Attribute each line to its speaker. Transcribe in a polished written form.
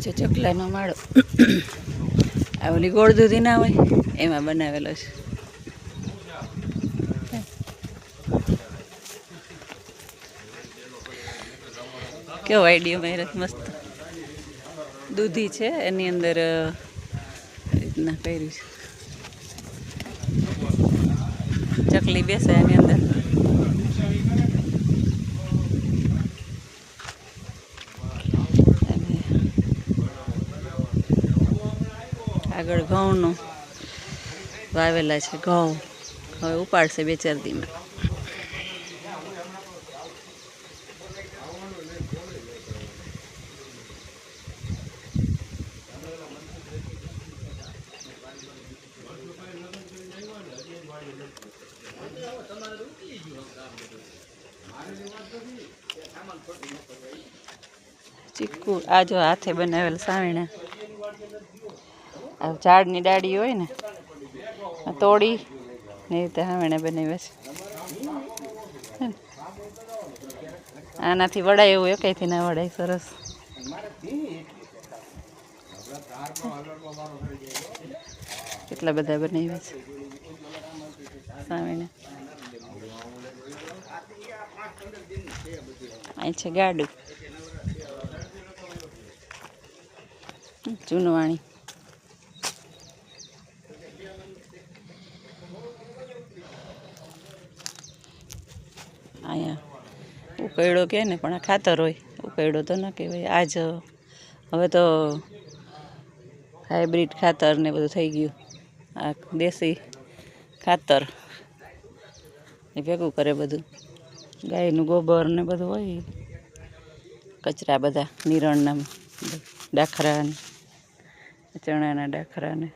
Speaker 1: છે ચકલાનો માળો. આ ઓલી ગોળ દૂધી ના હોય એમાં બનાવેલો છે. કેવો આઈડિયો માર્યો મસ્ત. દૂધી છે એની અંદર રીતના કર્યું છે. ચકલી બેસે એની અંદર. આગળ ઘઉંનું વાવેલા છે. ઘઉં હવે ઉપાડશે 2-4 દીમાં. ચીકુ આ જો હાથે બનાવેલ સાવીણા. આ ઝાડની ડાળી હોય ને તોડી ને રીતે સાવીણા બનાવ્યા છે. આનાથી વડાય એવું એકેયથી ના વડાય. સરસ. કેટલા બધા બનાવ્યા છે સાવીણા. અહીં છે ગાડું ચૂનવાણી. અહીંયા ઉકયડો કહે ને પણ આ ખાતર હોય. ઉકયડો તો ન કહેવાય. આજ હવે તો હાઇબ્રિડ ખાતર ને બધું થઈ ગયું. આ દેશી ખાતર એ ભેગું કરે બધું. ગાયનું ગોબર ને બધું હોય. કચરા બધા નિરણના ડાખરા, ચણાના ડાખરા ને